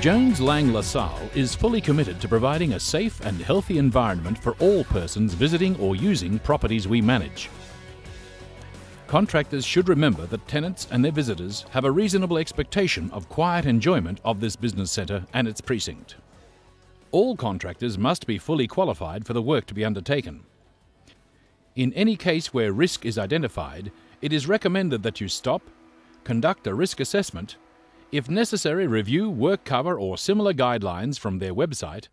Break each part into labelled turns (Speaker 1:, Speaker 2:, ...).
Speaker 1: Jones Lang LaSalle is fully committed to providing a safe and healthy environment for all persons visiting or using properties we manage. Contractors should remember that tenants and their visitors have a reasonable expectation of quiet enjoyment of this business centre and its precinct. All contractors must be fully qualified for the work to be undertaken. In any case where risk is identified, it is recommended that you stop, conduct a risk assessment, if necessary review work cover or similar guidelines from their website,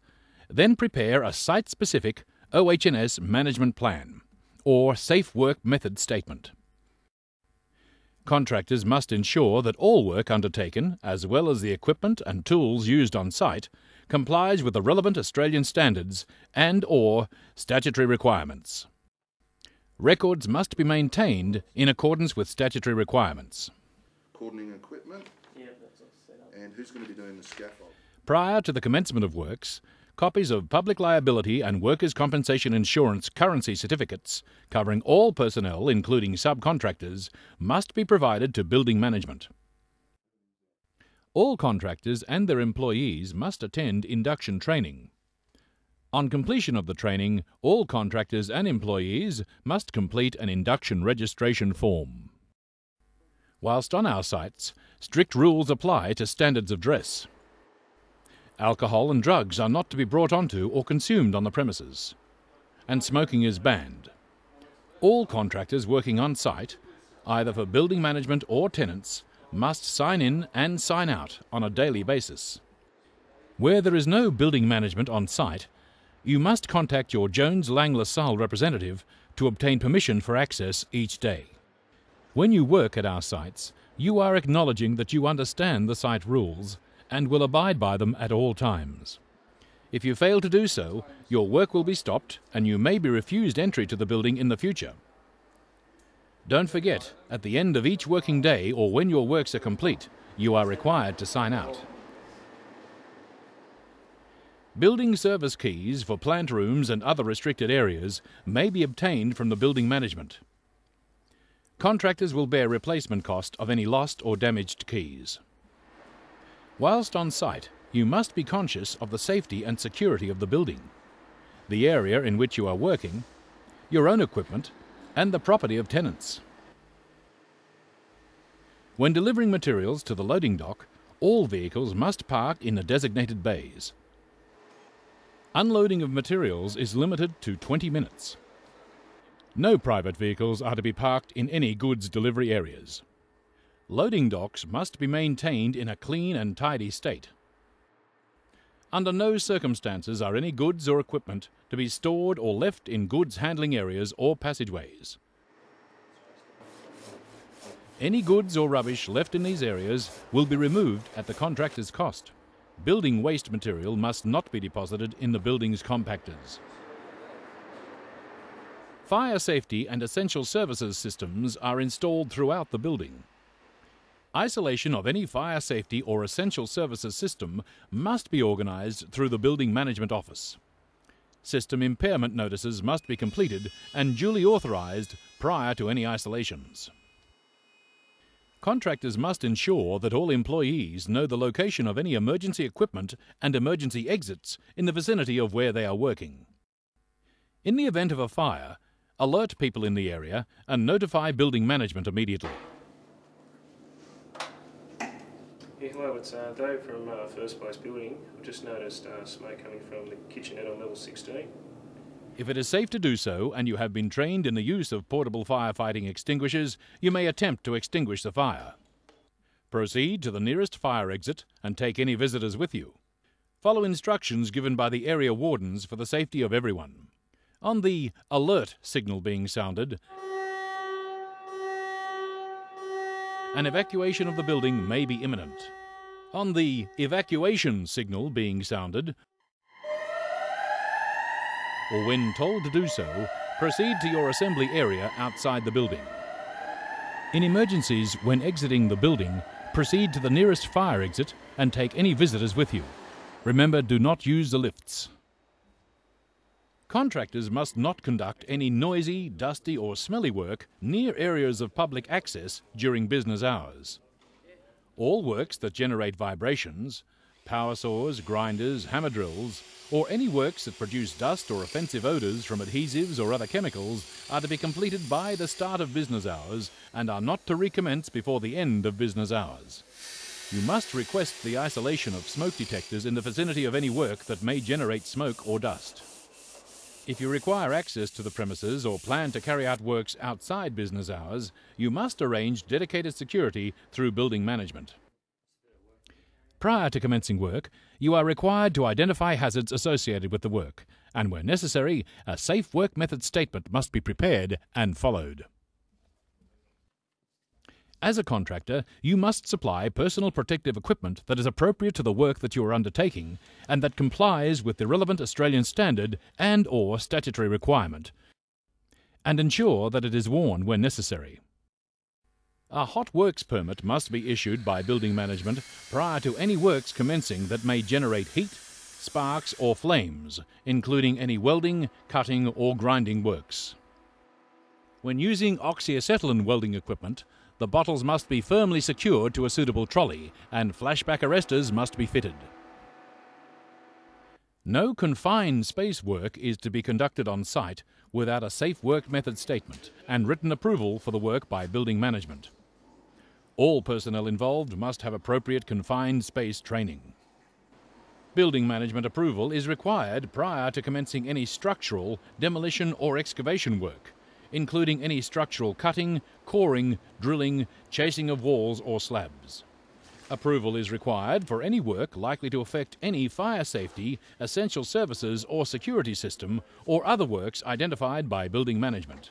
Speaker 1: then prepare a site-specific OH&S management plan or safe work method statement. Contractors must ensure that all work undertaken, as well as the equipment and tools used on site, complies with the relevant Australian standards and/or statutory requirements. Records must be maintained in accordance with statutory requirements.
Speaker 2: Cordoning equipment, and who's going to be doing the scaffold?
Speaker 1: Prior to the commencement of works, copies of public liability and workers' compensation insurance currency certificates covering all personnel, including subcontractors, must be provided to building management. All contractors and their employees must attend induction training. On completion of the training, all contractors and employees must complete an induction registration form. Whilst on our sites, strict rules apply to standards of dress. Alcohol and drugs are not to be brought onto or consumed on the premises, and smoking is banned. All contractors working on site, either for building management or tenants, must sign in and sign out on a daily basis. Where there is no building management on site, you must contact your Jones Lang LaSalle representative to obtain permission for access each day. When you work at our sites, you are acknowledging that you understand the site rules and will abide by them at all times. If you fail to do so, your work will be stopped and you may be refused entry to the building in the future. Don't forget, at the end of each working day or when your works are complete, you are required to sign out. Building service keys for plant rooms and other restricted areas may be obtained from the building management. Contractors will bear replacement cost of any lost or damaged keys. Whilst on site, you must be conscious of the safety and security of the building, the area in which you are working, your own equipment, and the property of tenants. When delivering materials to the loading dock, all vehicles must park in the designated bays. Unloading of materials is limited to 20 minutes. No private vehicles are to be parked in any goods delivery areas. Loading docks must be maintained in a clean and tidy state. Under no circumstances are any goods or equipment to be stored or left in goods handling areas or passageways. Any goods or rubbish left in these areas will be removed at the contractor's cost. Building waste material must not be deposited in the building's compactors. Fire safety and essential services systems are installed throughout the building. Isolation of any fire safety or essential services system must be organised through the Building Management Office. System impairment notices must be completed and duly authorised prior to any isolations. Contractors must ensure that all employees know the location of any emergency equipment and emergency exits in the vicinity of where they are working. In the event of a fire, alert people in the area and notify building management immediately.
Speaker 3: Yeah, hello, it's Dave from First Place Building. I've just noticed smoke coming from the kitchenette on level 16.
Speaker 1: If it is safe to do so and you have been trained in the use of portable firefighting extinguishers, you may attempt to extinguish the fire. Proceed to the nearest fire exit and take any visitors with you. Follow instructions given by the area wardens for the safety of everyone. On the alert signal being sounded, an evacuation of the building may be imminent. On the evacuation signal being sounded, or when told to do so, proceed to your assembly area outside the building. In emergencies, when exiting the building, proceed to the nearest fire exit and take any visitors with you. Remember, do not use the lifts. Contractors must not conduct any noisy, dusty or smelly work near areas of public access during business hours. All works that generate vibrations, power saws, grinders, hammer drills, or any works that produce dust or offensive odours from adhesives or other chemicals are to be completed by the start of business hours and are not to recommence before the end of business hours. You must request the isolation of smoke detectors in the vicinity of any work that may generate smoke or dust. If you require access to the premises or plan to carry out works outside business hours, you must arrange dedicated security through building management. Prior to commencing work, you are required to identify hazards associated with the work, and where necessary, a safe work method statement must be prepared and followed. As a contractor, you must supply personal protective equipment that is appropriate to the work that you are undertaking and that complies with the relevant Australian standard and/or statutory requirement, and ensure that it is worn when necessary. A hot works permit must be issued by building management prior to any works commencing that may generate heat, sparks or flames, including any welding, cutting or grinding works. When using oxyacetylene welding equipment, the bottles must be firmly secured to a suitable trolley and flashback arresters must be fitted. No confined space work is to be conducted on site without a safe work method statement and written approval for the work by building management. All personnel involved must have appropriate confined space training. Building management approval is required prior to commencing any structural, demolition or excavation work, including any structural cutting, coring, drilling, chasing of walls or slabs. Approval is required for any work likely to affect any fire safety, essential services or security system or other works identified by building management.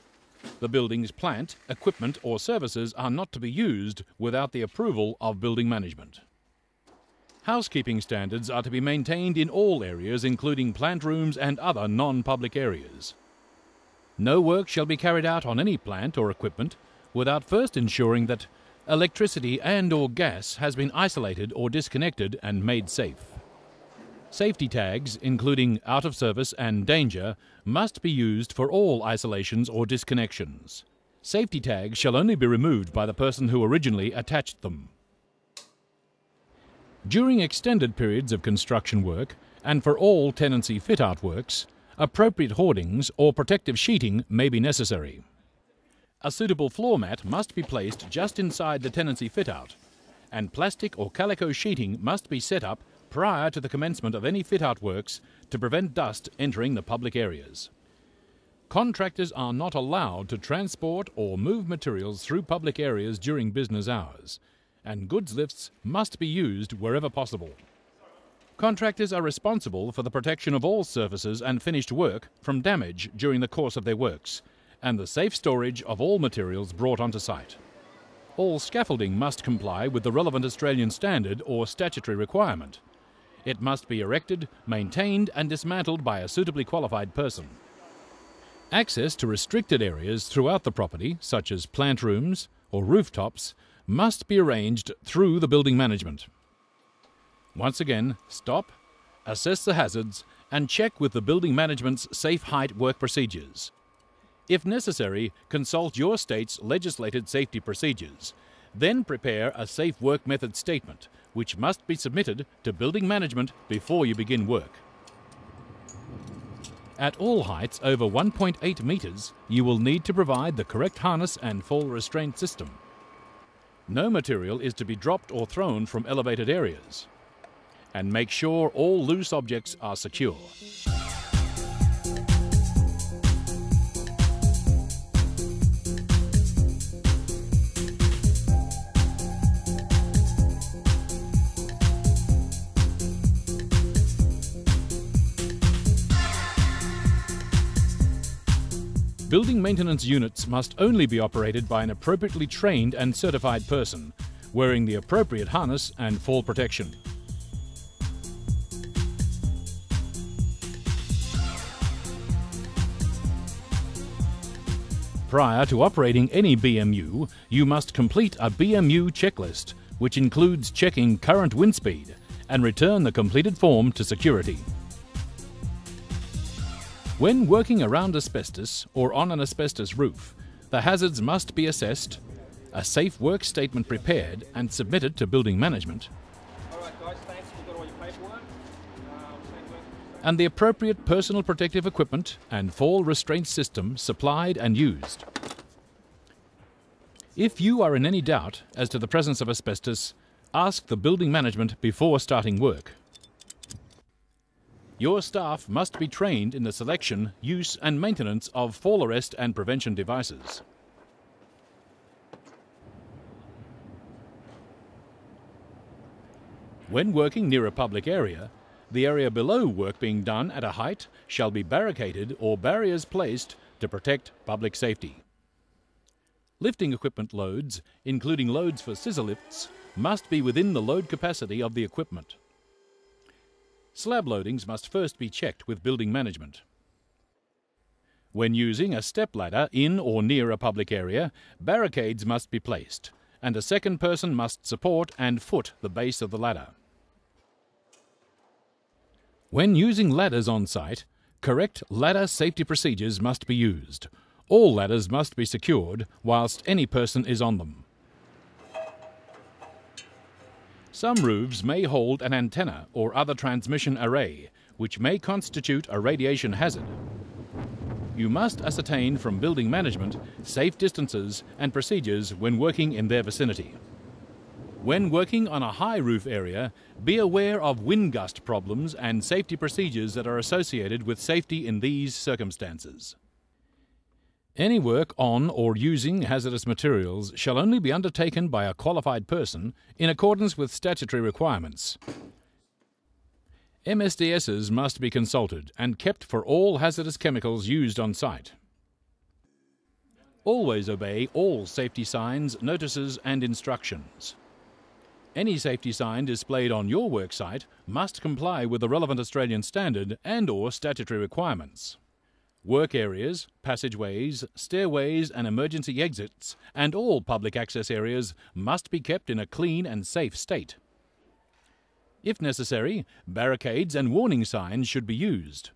Speaker 1: The building's plant, equipment or services are not to be used without the approval of building management. Housekeeping standards are to be maintained in all areas, including plant rooms and other non-public areas. No work shall be carried out on any plant or equipment without first ensuring that electricity and/or gas has been isolated or disconnected and made safe. Safety tags, including out of service and danger, must be used for all isolations or disconnections. Safety tags shall only be removed by the person who originally attached them. During extended periods of construction work, and for all tenancy fit-out works, appropriate hoardings or protective sheeting may be necessary. A suitable floor mat must be placed just inside the tenancy fit-out, and plastic or calico sheeting must be set up prior to the commencement of any fit-out works to prevent dust entering the public areas. Contractors are not allowed to transport or move materials through public areas during business hours, and goods lifts must be used wherever possible. Contractors are responsible for the protection of all surfaces and finished work from damage during the course of their works, and the safe storage of all materials brought onto site. All scaffolding must comply with the relevant Australian standard or statutory requirement. It must be erected, maintained and dismantled by a suitably qualified person. Access to restricted areas throughout the property, such as plant rooms or rooftops, must be arranged through the building management. Once again, stop, assess the hazards and check with the building management's safe height work procedures. If necessary, consult your state's legislated safety procedures. Then prepare a safe work method statement, which must be submitted to building management before you begin work. At all heights over 1.8 metres, you will need to provide the correct harness and fall restraint system. No material is to be dropped or thrown from elevated areas. And make sure all loose objects are secure. Building maintenance units must only be operated by an appropriately trained and certified person, wearing the appropriate harness and fall protection. Prior to operating any BMU, you must complete a BMU checklist, which includes checking current wind speed, and return the completed form to security. When working around asbestos or on an asbestos roof, the hazards must be assessed, a safe work statement prepared and submitted to building management, and the appropriate personal protective equipment and fall restraint system supplied and used. If you are in any doubt as to the presence of asbestos, ask the building management before starting work. Your staff must be trained in the selection, use and maintenance of fall arrest and prevention devices. When working near a public area, the area below work being done at a height shall be barricaded or barriers placed to protect public safety. Lifting equipment loads, including loads for scissor lifts, must be within the load capacity of the equipment. Slab loadings must first be checked with building management. When using a step ladder in or near a public area, barricades must be placed, and a second person must support and foot the base of the ladder. When using ladders on site, correct ladder safety procedures must be used. All ladders must be secured whilst any person is on them. Some roofs may hold an antenna or other transmission array, which may constitute a radiation hazard. You must ascertain from building management safe distances and procedures when working in their vicinity. When working on a high roof area, be aware of wind gust problems and safety procedures that are associated with safety in these circumstances. Any work on or using hazardous materials shall only be undertaken by a qualified person in accordance with statutory requirements. MSDSs must be consulted and kept for all hazardous chemicals used on site. Always obey all safety signs, notices and instructions. Any safety sign displayed on your work site must comply with the relevant Australian standard and/or statutory requirements. Work areas, passageways, stairways and emergency exits and all public access areas must be kept in a clean and safe state. If necessary, barricades and warning signs should be used.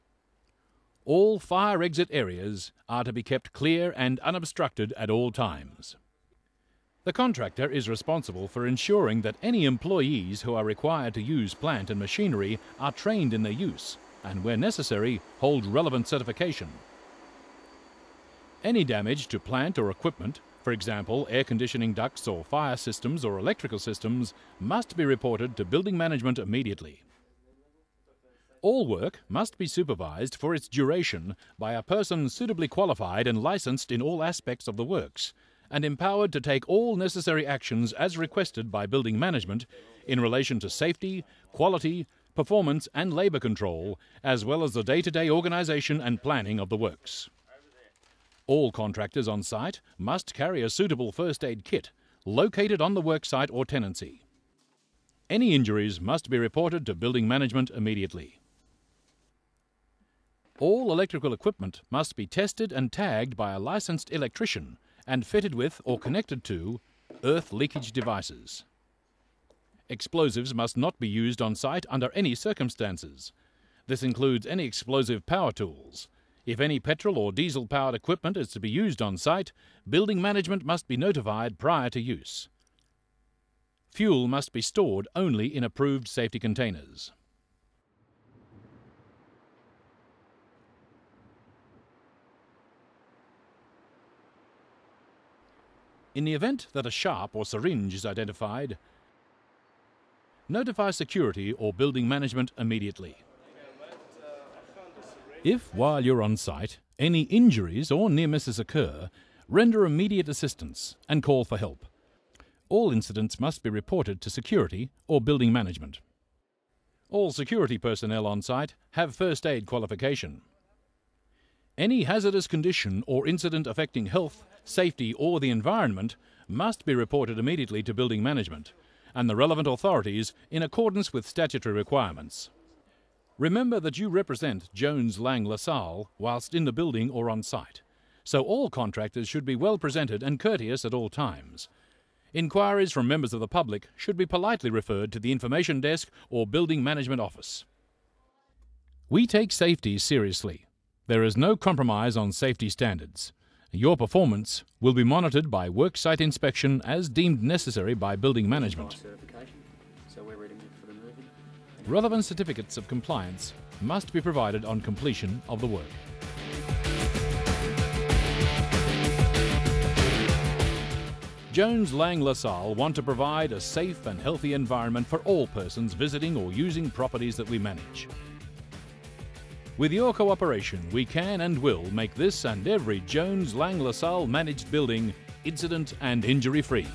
Speaker 1: All fire exit areas are to be kept clear and unobstructed at all times. The contractor is responsible for ensuring that any employees who are required to use plant and machinery are trained in their use and, where necessary, hold relevant certification. Any damage to plant or equipment, for example, air conditioning ducts or fire systems or electrical systems, must be reported to building management immediately. All work must be supervised for its duration by a person suitably qualified and licensed in all aspects of the works, and empowered to take all necessary actions as requested by building management in relation to safety, quality, performance and labour control, as well as the day-to-day organisation and planning of the works. All contractors on site must carry a suitable first aid kit located on the worksite or tenancy. Any injuries must be reported to building management immediately. All electrical equipment must be tested and tagged by a licensed electrician and fitted with or connected to earth leakage devices. Explosives must not be used on site under any circumstances. This includes any explosive power tools. If any petrol or diesel-powered equipment is to be used on site, building management must be notified prior to use. Fuel must be stored only in approved safety containers. In the event that a sharp or syringe is identified, notify security or building management immediately. If, while you're on site, any injuries or near misses occur, render immediate assistance and call for help. All incidents must be reported to security or building management. All security personnel on site have first aid qualification. Any hazardous condition or incident affecting health, safety or the environment must be reported immediately to building management and the relevant authorities in accordance with statutory requirements. Remember that you represent Jones Lang LaSalle whilst in the building or on site, so all contractors should be well presented and courteous at all times. Inquiries from members of the public should be politely referred to the information desk or building management office. We take safety seriously. There is no compromise on safety standards. Your performance will be monitored by worksite inspection as deemed necessary by building management.
Speaker 3: So we're ready for the moving.
Speaker 1: Relevant certificates of compliance must be provided on completion of the work. Jones Lang LaSalle want to provide a safe and healthy environment for all persons visiting or using properties that we manage. With your cooperation, we can and will make this and every Jones Lang LaSalle managed building incident and injury free.